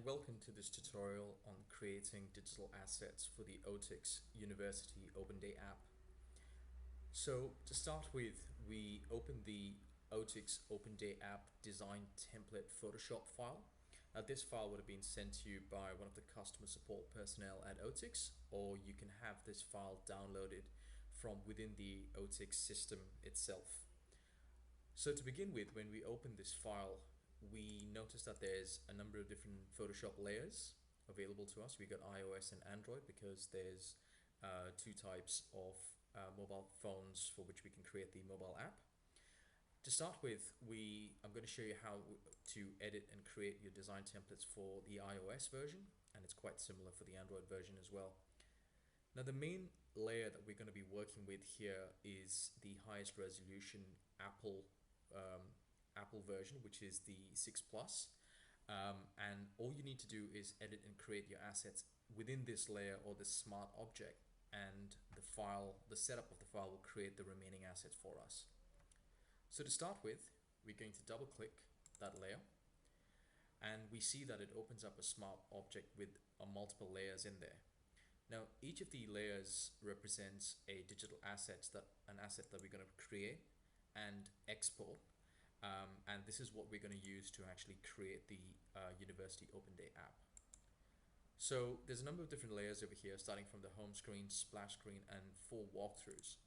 welcome to this tutorial on creating digital assets for the O-tix University Open Day app. So to start with, we open the O-tix Open Day app design template Photoshop file. Now this file would have been sent to you by one of the customer support personnel at O-tix, or you can have this file downloaded from within the O-tix system itself. So to begin with, when we open this file, we notice that there's a number of different Photoshop layers available to us. We got iOS and Android because there's two types of mobile phones for which we can create the mobile app. To start with, I'm going to show you how to edit and create your design templates for the iOS version, and it's quite similar for the Android version as well. Now the main layer that we're going to be working with here is the highest resolution Apple version, which is the 6 Plus, and all you need to do is edit and create your assets within this layer or this smart object, and the setup of the file will create the remaining assets for us. So to start with, we're going to double click that layer, and we see that it opens up a smart object with multiple layers in there. Now each of the layers represents a digital asset that we're going to create and export, and this is what we're going to use to actually create the University Open Day app. So there's a number of different layers over here, starting from the home screen, splash screen, and 4 walkthroughs.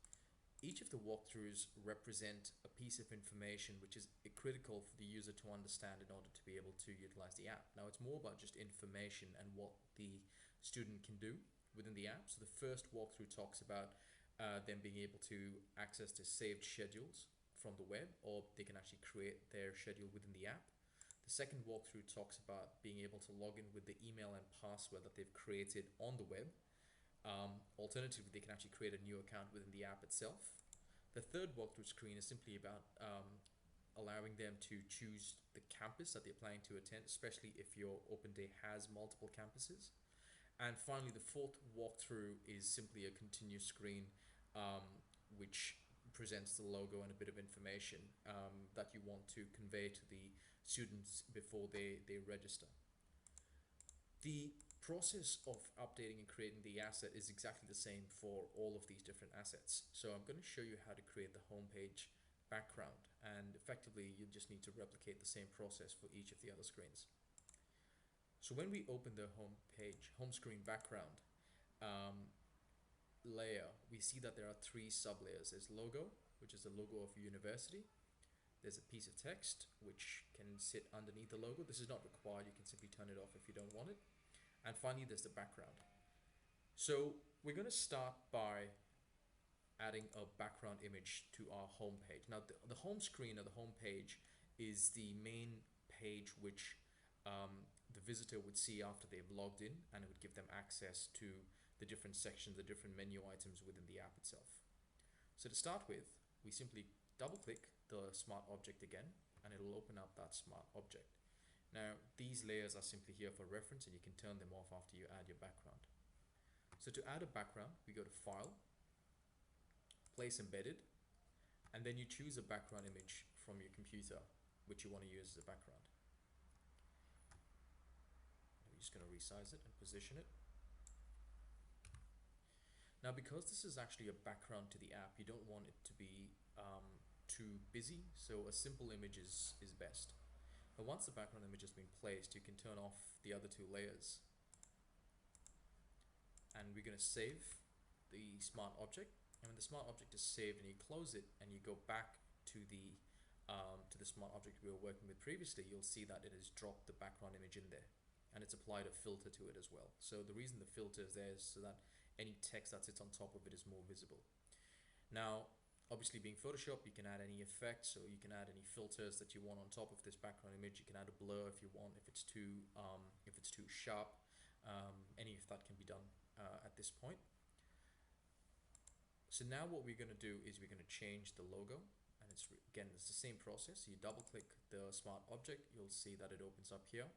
Each of the walkthroughs represent a piece of information which is critical for the user to understand in order to be able to utilize the app. Now it's more about just information and what the student can do within the app. So the first walkthrough talks about them being able to access the saved schedules from the web, or they can actually create their schedule within the app. The second walkthrough talks about being able to log in with the email and password that they've created on the web. Alternatively, they can actually create a new account within the app itself. The third walkthrough screen is simply about allowing them to choose the campus that they're planning to attend, especially if your Open Day has multiple campuses. And finally, the fourth walkthrough is simply a continue screen, which presents the logo and a bit of information that you want to convey to the students before they register. The process of updating and creating the asset is exactly the same for all of these different assets. So I'm going to show you how to create the home page background, and effectively you just need to replicate the same process for each of the other screens. So when we open the home screen background layer, we see that there are 3 sub-layers. There's logo, which is the logo of a university. There's a piece of text which can sit underneath the logo. This is not required. You can simply turn it off if you don't want it. And finally, there's the background. So we're going to start by adding a background image to our home page. Now the home screen or the home page is the main page which the visitor would see after they've logged in, and it would give them access to the different sections, the different menu items within the app itself. So to start with, we simply double click the smart object again, and it'll open up that smart object. Now these layers are simply here for reference, and you can turn them off after you add your background. So to add a background, we go to File, Place Embedded, and then you choose a background image from your computer which you want to use as a background. I'm just going to resize it and position it. Now because this is actually a background to the app, you don't want it to be too busy, so a simple image is best. But once the background image has been placed, you can turn off the other 2 layers, and we're going to save the smart object. And when the smart object is saved and you close it and you go back to the smart object we were working with previously, you'll see that it has dropped the background image in there, and it's applied a filter to it as well. So the reason the filter is there is so that any text that sits on top of it is more visible. Now obviously, being Photoshop, you can add any effects, so you can add any filters that you want on top of this background image. You can add a blur if you want, if it's too sharp. Any of that can be done at this point. So now what we're going to do is we're going to change the logo, and it's the same process. So you double click the smart object, you'll see that it opens up here.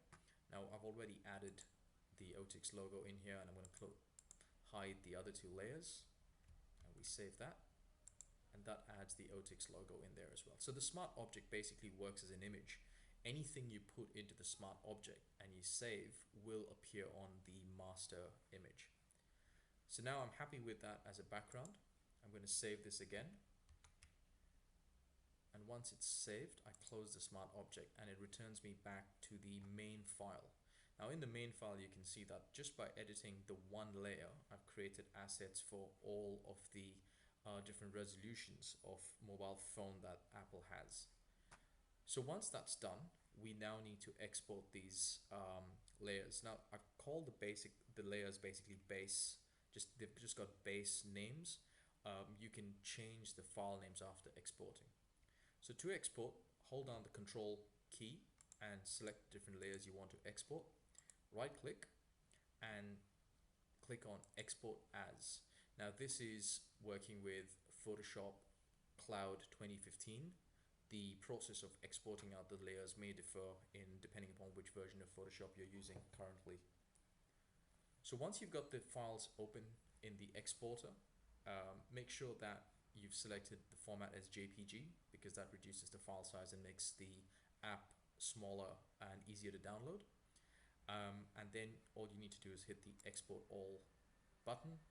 Now I've already added the O-tix logo in here, and I'm going to hide the other 2 layers, and we save that, and that adds the O-tix logo in there as well. So the smart object basically works as an image anything you put into the smart object and you save will appear on the master image. So now I'm happy with that as a background. I'm going to save this again. And once it's saved, I close the smart object and it returns me back to the main file. Now in the main file, you can see that just by editing the one layer, I've created assets for all of the different resolutions of mobile phone that Apple has. So once that's done, we now need to export these layers. Now I call the layers basically base. They've just got base names. You can change the file names after exporting. So to export, hold down the Control key and select different layers you want to export. Right click and click on Export As. Now this is working with Photoshop Cloud 2015. The process of exporting out the layers may differ depending upon which version of Photoshop you're using currently. So once you've got the files open in the exporter, make sure that you've selected the format as JPG, because that reduces the file size and makes the app smaller and easier to download. And then all you need to do is hit the Export All button,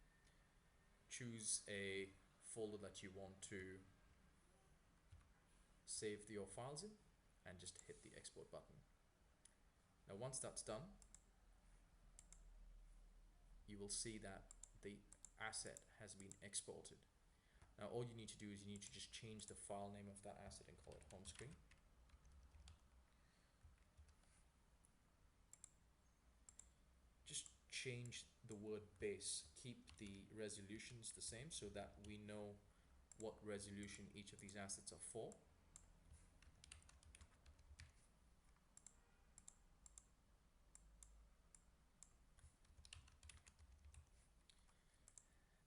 choose a folder that you want to save your files in, and just hit the Export button. Now once that's done, you will see that the asset has been exported. Now all you need to do is you need to just change the file name of that asset and call it home screen. Just change the word base, keep the resolutions the same so that we know what resolution each of these assets are for.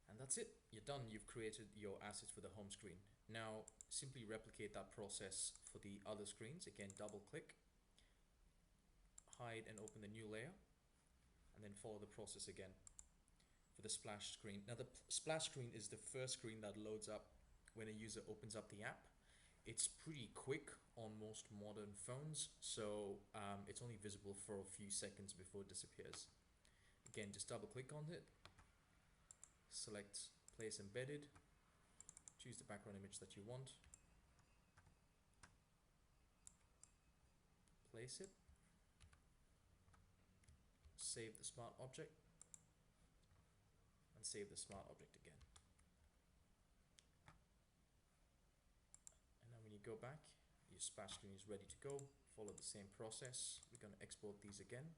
And that's it. You're done. You've created your assets for the home screen. Now simply replicate that process for the other screens. Again, double click, hide and open the new layer, and then follow the process again for the splash screen. Now the splash screen is the first screen that loads up when a user opens up the app. It's pretty quick on most modern phones, so it's only visible for a few seconds before it disappears. Again, just double click on it, select place embedded, choose the background image that you want, place it, save the smart object, and save the smart object again. And now when you go back, your splash screen is ready to go. Follow the same process. We're going to export these again.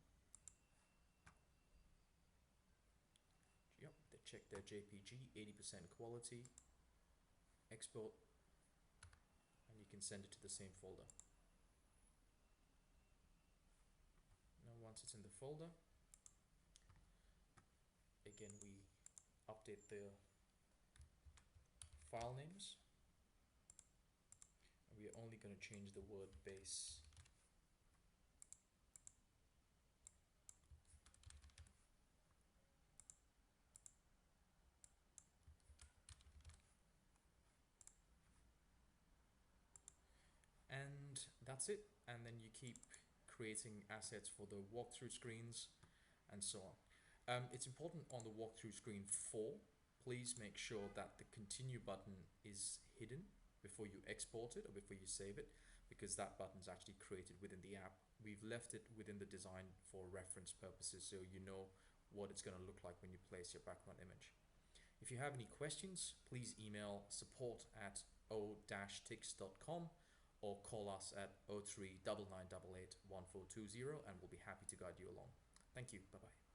Yep, they check their JPG, 80% quality. Export, and you can send it to the same folder. Now once it's in the folder, again we update the file names, and we are only going to change the word base. And that's it. And then you keep creating assets for the walkthrough screens and so on. It's important on the walkthrough screen 4, please make sure that the continue button is hidden before you export it or before you save it, because that button is actually created within the app. We've left it within the design for reference purposes, so you know what it's going to look like when you place your background image. If you have any questions, please email support@o-tix.com or call us at 03 9988 1420, and we'll be happy to guide you along. Thank you. Bye-bye.